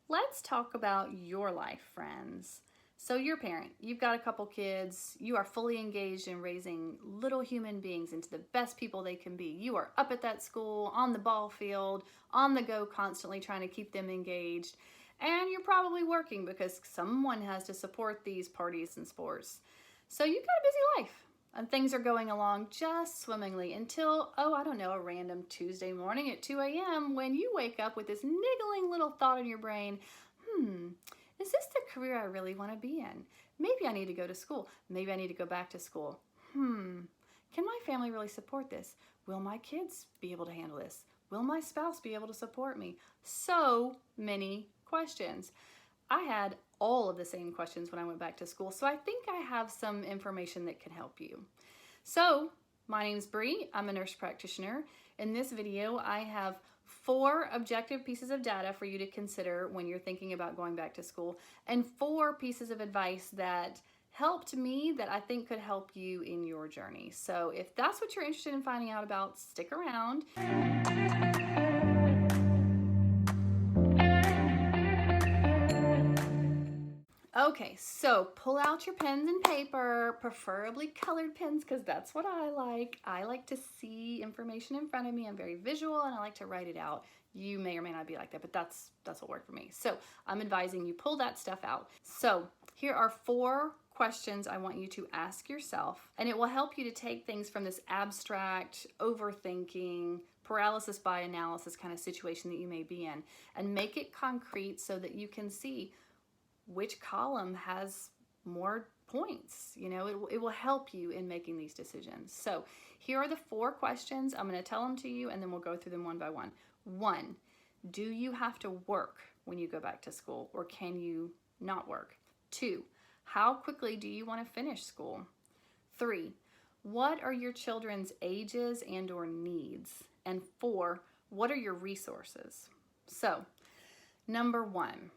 Let's talk about your life, friends. So you're a parent, you've got a couple kids, you are fully engaged in raising little human beings into the best people they can be. You are up at that school, on the ball field, on the go constantly trying to keep them engaged. And you're probably working because someone has to support these parties and sports. So you've got a busy life and things are going along just swimmingly until, oh, I don't know, a random Tuesday morning at 2 a.m. when you wake up with this niggling little thought in your brain, is this the career I really want to be in? Maybe I need to go to school. Maybe I need to go back to school. Can my family really support this? Will my kids be able to handle this? Will my spouse be able to support me? So many questions. I had all of the same questions when I went back to school, so I think I have some information that can help you. So, my name's Bree. I'm a nurse practitioner. In this video, I have 4 objective pieces of data for you to consider when you're thinking about going back to school, and 4 pieces of advice that helped me that I think could help you in your journey. So if that's what you're interested in finding out about, stick around. Okay, so pull out your pens and paper, preferably colored pens because that's what I like. I like to see information in front of me. I'm very visual and I like to write it out. You may or may not be like that, but that's what worked for me. So I'm advising you pull that stuff out. So here are 4 questions I want you to ask yourself, and it will help you to take things from this abstract, overthinking, paralysis by analysis kind of situation that you may be in and make it concrete so that you can see which column has more points. You know, it will help you in making these decisions. So here are the 4 questions. I'm going to tell them to you and then we'll go through them one by one. 1, do you have to work when you go back to school or can you not work? 2, how quickly do you want to finish school? 3, what are your children's ages and or needs? And 4, what are your resources? So, number 1,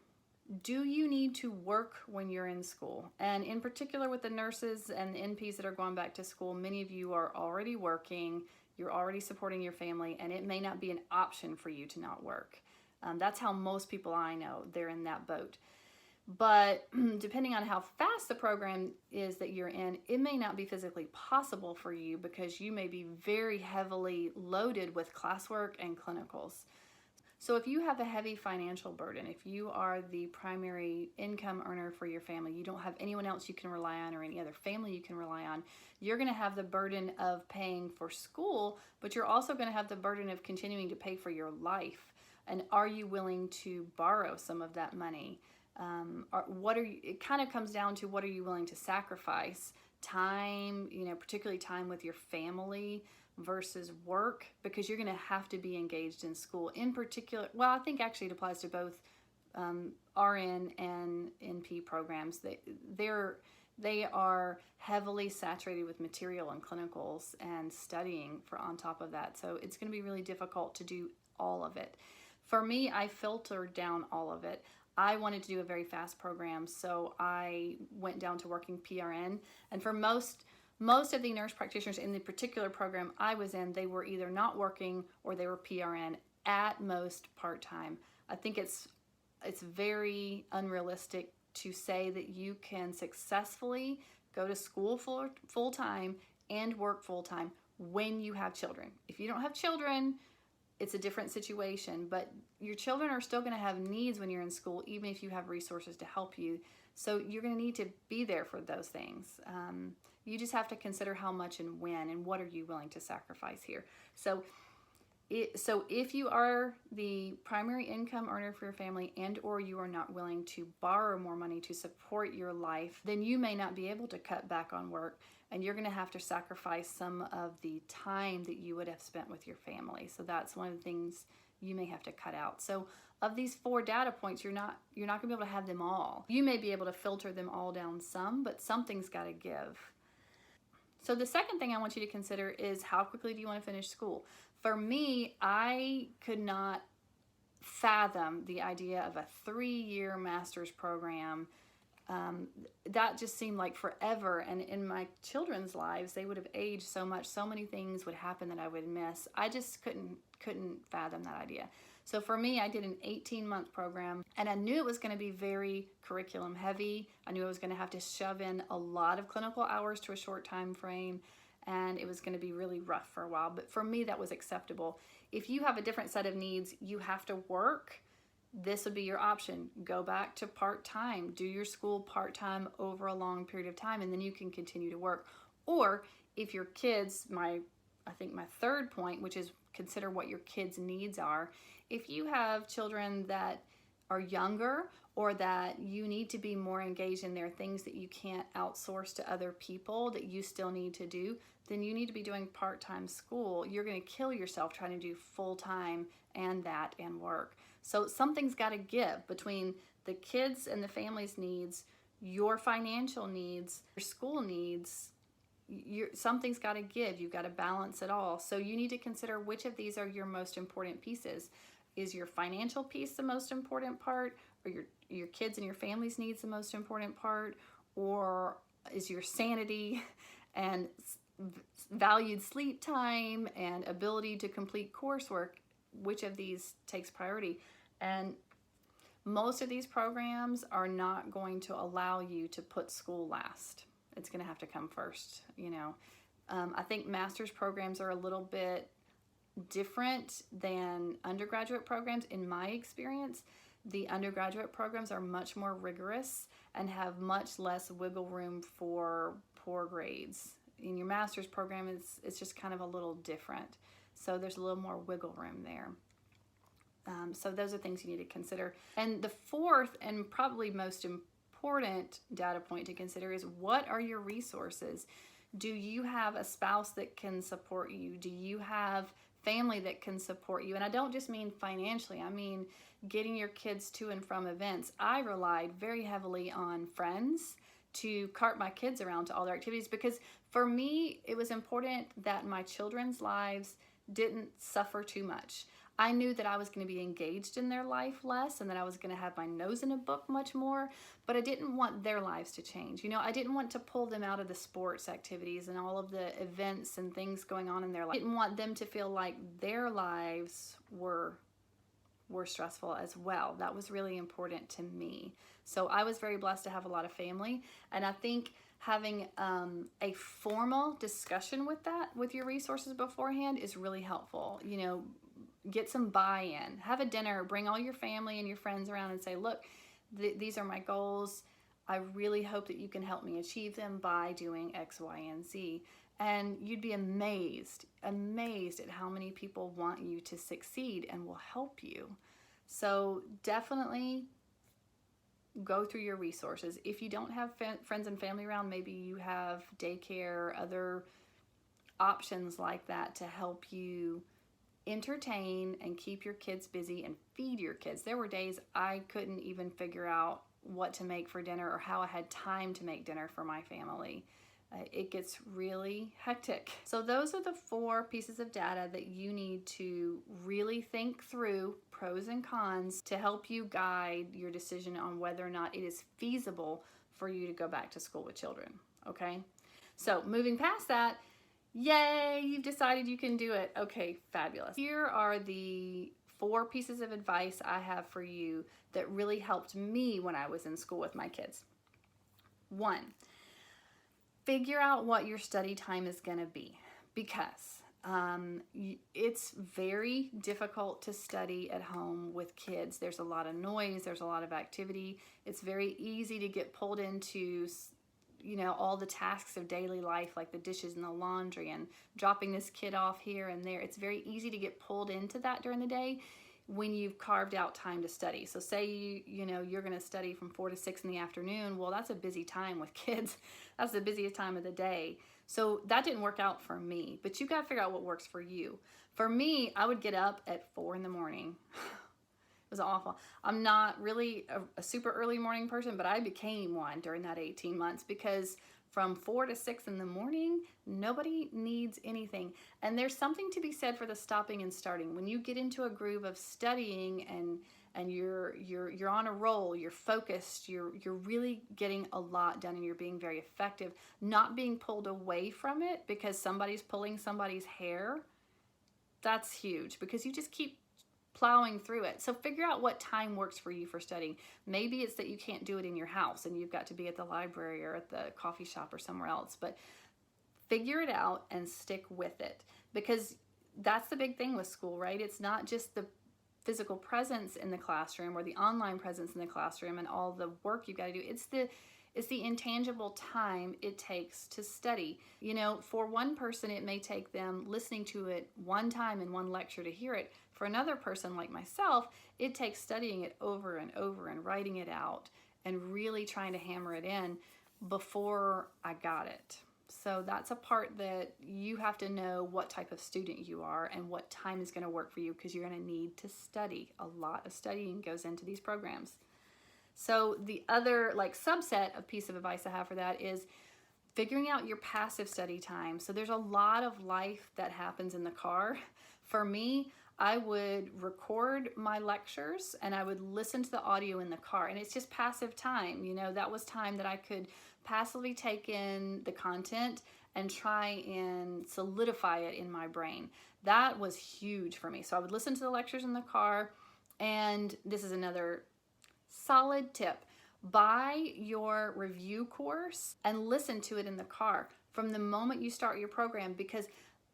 do you need to work when you're in school? And in particular with the nurses and the NPs that are going back to school, many of you are already working, you're already supporting your family, and it may not be an option for you to not work. That's how most people I know, they're in that boat. But depending on how fast the program is that you're in, it may not be physically possible for you because you may be very heavily loaded with classwork and clinicals. So if you have a heavy financial burden, if you are the primary income earner for your family, you don't have anyone else you can rely on or any other family you can rely on, you're going to have the burden of paying for school, but you're also going to have the burden of continuing to pay for your life. And are you willing to borrow some of that money? It kind of comes down to what are you willing to sacrifice? Time, particularly time with your family versus work, because you're going to have to be engaged in school. In particular, well, I think actually it applies to both RN and NP programs. They are heavily saturated with material and clinicals and studying on top of that. So it's going to be really difficult to do all of it. For me, I filtered down all of it. I wanted to do a very fast program, so I went down to working PRN. And for most of the nurse practitioners in the particular program I was in, they were either not working or they were PRN, at most part-time. I think it's very unrealistic to say that you can successfully go to school full-time and work full-time when you have children. If you don't have children, it's a different situation, but your children are still going to have needs when you're in school, even if you have resources to help you. So you're going to need to be there for those things. You just have to consider how much and when and what are you willing to sacrifice here. So if you are the primary income earner for your family and or you are not willing to borrow more money to support your life, then you may not be able to cut back on work and you're going to have to sacrifice some of the time that you would have spent with your family. So that's one of the things you may have to cut out. So of these 4 data points, you're not going to be able to have them all. You may be able to filter them all down some, but something's got to give. So the second thing I want you to consider is how quickly do you want to finish school? For me, I could not fathom the idea of a 3-year master's program. That just seemed like forever, and in my children's lives, they would have aged so much, so many things would happen that I would miss. I just couldn't fathom that idea. So for me, I did an 18-month program, and I knew it was going to be very curriculum heavy. I knew I was going to have to shove in a lot of clinical hours to a short time frame, and it was going to be really rough for a while. But for me, that was acceptable. If you have a different set of needs, you have to work, this would be your option. Go back to part-time. Do your school part-time over a long period of time, and then you can continue to work. Or if your kids, I think my third point, which is consider what your kids' needs are. If you have children that are younger or that you need to be more engaged in their things that you can't outsource to other people that you still need to do, then you need to be doing part-time school. You're going to kill yourself trying to do full-time and work. So something's got to give between the kids and the family's needs, your financial needs, your school needs. Something's got to give. You've got to balance it all. So you need to consider which of these are your most important pieces. Is your financial piece the most important part, or your kids and your family's needs the most important part, or is your sanity and valued sleep time and ability to complete coursework, which of these takes priority? And most of these programs are not going to allow you to put school last. It's going to have to come first, you know. I think master's programs are a little bit different than undergraduate programs. In my experience, the undergraduate programs are much more rigorous and have much less wiggle room for poor grades. In your master's program, it's just kind of a little different. So there's a little more wiggle room there. So those are things you need to consider. And the fourth and probably most important data point to consider is, what are your resources? Do you have a spouse that can support you? Do you have family that can support you? And I don't just mean financially, I mean getting your kids to and from events. I relied very heavily on friends to cart my kids around to all their activities, because for me, it was important that my children's lives didn't suffer too much. I knew that I was going to be engaged in their life less and that I was going to have my nose in a book much more, but I didn't want their lives to change. You know, I didn't want to pull them out of the sports activities and all of the events and things going on in their life. I didn't want them to feel like their lives were stressful as well. That was really important to me. So I was very blessed to have a lot of family, and I think having a formal discussion with your resources beforehand is really helpful. You know, get some buy-in, have a dinner, bring all your family and your friends around and say, look, these are my goals. I really hope that you can help me achieve them by doing X, Y, and Z. And you'd be amazed at how many people want you to succeed and will help you. So definitely go through your resources. If you don't have friends and family around, maybe you have daycare, other options like that to help you entertain and keep your kids busy and feed your kids. There were days I couldn't even figure out what to make for dinner or how I had time to make dinner for my family. It gets really hectic. So those are the 4 pieces of data that you need to really think through, pros and cons, to help you guide your decision on whether or not it is feasible for you to go back to school with children, okay? So moving past that, yay, you've decided you can do it. Okay, fabulous. Here are the 4 pieces of advice I have for you that really helped me when I was in school with my kids. 1, figure out what your study time is going to be, because it's very difficult to study at home with kids. There's a lot of noise, there's a lot of activity. It's very easy to get pulled into, you know, all the tasks of daily life, like the dishes and the laundry and dropping this kid off here and there. It's very easy to get pulled into that during the day when you've carved out time to study. So say you know you're going to study from 4 to 6 in the afternoon. Well, that's a busy time with kids. That's the busiest time of the day. So that didn't work out for me, but you got to figure out what works for you. For me, I would get up at 4 in the morning. It was awful. I'm not really a super early morning person, but I became one during that 18 months, because from 4 to 6 in the morning, nobody needs anything. And there's something to be said for the stopping and starting. When you get into a groove of studying and you're on a roll, you're focused, you're really getting a lot done and you're being very effective, not being pulled away from it because somebody's pulling somebody's hair, that's huge, because you just keep plowing through it. So figure out what time works for you for studying. Maybe it's that you can't do it in your house and you've got to be at the library or at the coffee shop or somewhere else, but figure it out and stick with it, because that's the big thing with school, right? It's not just the physical presence in the classroom or the online presence in the classroom and all the work you've got to do. It's the intangible time it takes to study. You know, for one person, it may take them listening to it one time in one lecture to hear it. For another person like myself, it takes studying it over and over and writing it out and really trying to hammer it in before I got it. So that's a part that you have to know what type of student you are and what time is going to work for you, because you're going to need to study. A lot of studying goes into these programs. So the other subset of piece of advice I have for that is figuring out your passive study time. So there's a lot of life that happens in the car. For me, I would record my lectures and I would listen to the audio in the car, and it's just passive time. You know, that was time that I could passively take in the content and try and solidify it in my brain. That was huge for me. So I would listen to the lectures in the car, and this is another solid tip. Buy your review course and listen to it in the car from the moment you start your program, because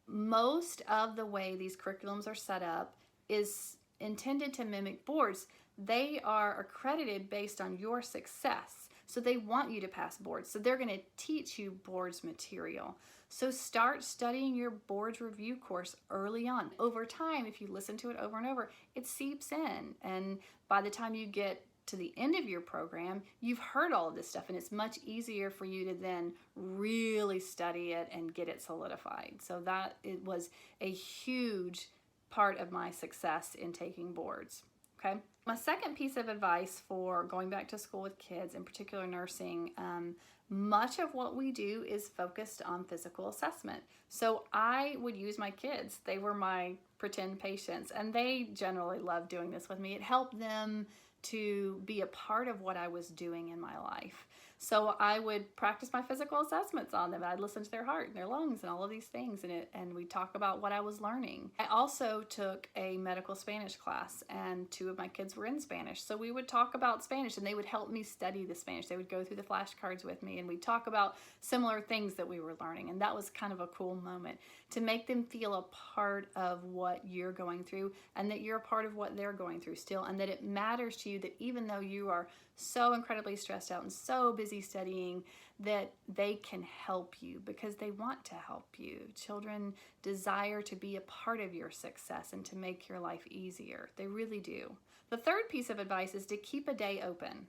most of the way these curriculums are set up is intended to mimic boards. They are accredited based on your success. So they want you to pass boards. So they're going to teach you boards material. So start studying your boards review course early on. Over time, if you listen to it over and over, it seeps in. And by the time you get to the end of your program, you've heard all of this stuff, and it's much easier for you to then really study it and get it solidified. So that it was a huge part of my success in taking boards. Okay. My second piece of advice for going back to school with kids, in particular nursing, much of what we do is focused on physical assessment. So I would use my kids. They were my pretend patients, and they generally loved doing this with me. It helped them to be a part of what I was doing in my life. So I would practice my physical assessments on them. I'd listen to their heart and their lungs and all of these things, and we'd talk about what I was learning. I also took a medical Spanish class, and 2 of my kids were in Spanish. So we would talk about Spanish, and they would help me study the Spanish. They would go through the flashcards with me, and we'd talk about similar things that we were learning. And that was kind of a cool moment to make them feel a part of what you're going through, and that you're a part of what they're going through still, and that it matters to you that even though you are so incredibly stressed out and so busy studying, that they can help you because they want to help you. Children desire to be a part of your success and to make your life easier. They really do. The third piece of advice is to keep a day open.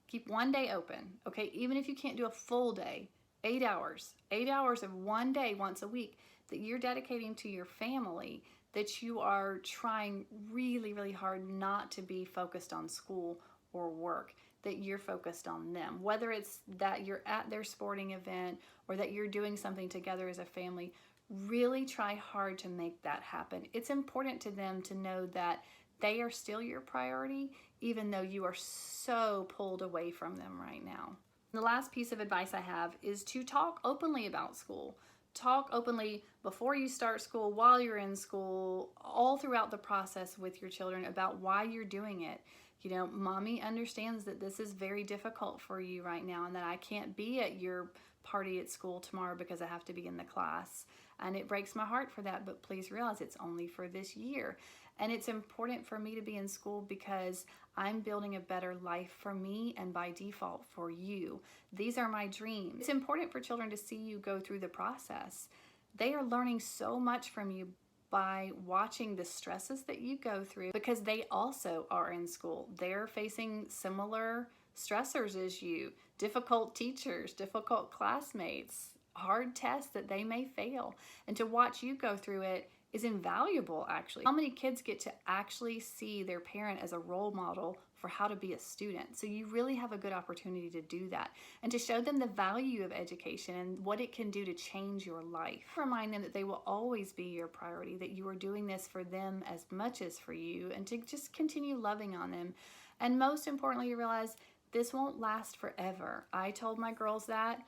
Keep one day open, okay? Even if you can't do a full day, 8 hours. 8 hours of one day once a week that you're dedicating to your family, that you are trying really, really hard not to be focused on school or work, that you're focused on them. Whether it's that you're at their sporting event or that you're doing something together as a family, really try hard to make that happen. It's important to them to know that they are still your priority, even though you are so pulled away from them right now. The last piece of advice I have is to talk openly about school. Talk openly before you start school, while you're in school, all throughout the process with your children about why you're doing it. You know, mommy understands that this is very difficult for you right now, and that I can't be at your party at school tomorrow because I have to be in the class. And it breaks my heart for that, but please realize it's only for this year. And it's important for me to be in school because I'm building a better life for me and by default for you. These are my dreams. It's important for children to see you go through the process. They are learning so much from you by watching the stresses that you go through, because they also are in school. They're facing similar stressors as you, difficult teachers, difficult classmates, hard tests that they may fail. And to watch you go through it is invaluable, actually. How many kids get to actually see their parent as a role model for how to be a student? So you really have a good opportunity to do that and to show them the value of education and what it can do to change your life. Remind them that they will always be your priority, that you are doing this for them as much as for you, and to just continue loving on them. And most importantly, you realize this won't last forever. I told my girls that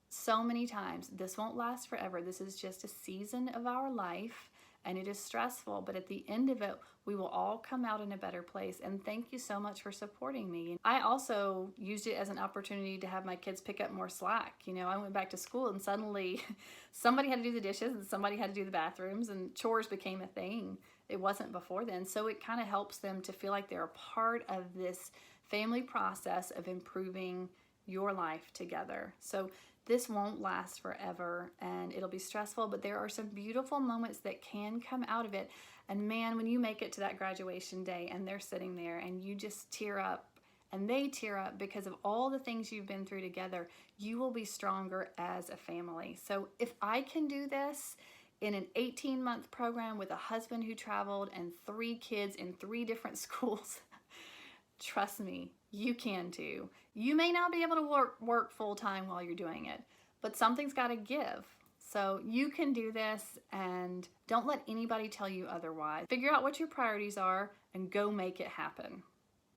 so many times. This won't last forever. This is just a season of our life. and it is stressful, but at the end of it, we will all come out in a better place. And thank you so much for supporting me. I also used it as an opportunity to have my kids pick up more slack. You know, I went back to school and suddenly somebody had to do the dishes and somebody had to do the bathrooms, and chores became a thing. It wasn't before then. So it kind of helps them to feel like they're a part of this family process of improving your life together. So this won't last forever and it'll be stressful, but there are some beautiful moments that can come out of it. And man, when you make it to that graduation day and they're sitting there and you just tear up and they tear up because of all the things you've been through together, you will be stronger as a family. So if I can do this in an 18-month program with a husband who traveled and 3 kids in 3 different schools, trust me, you can too. You may not be able to work full-time while you're doing it, but something's got to give. So you can do this, and don't let anybody tell you otherwise. Figure out what your priorities are and go make it happen.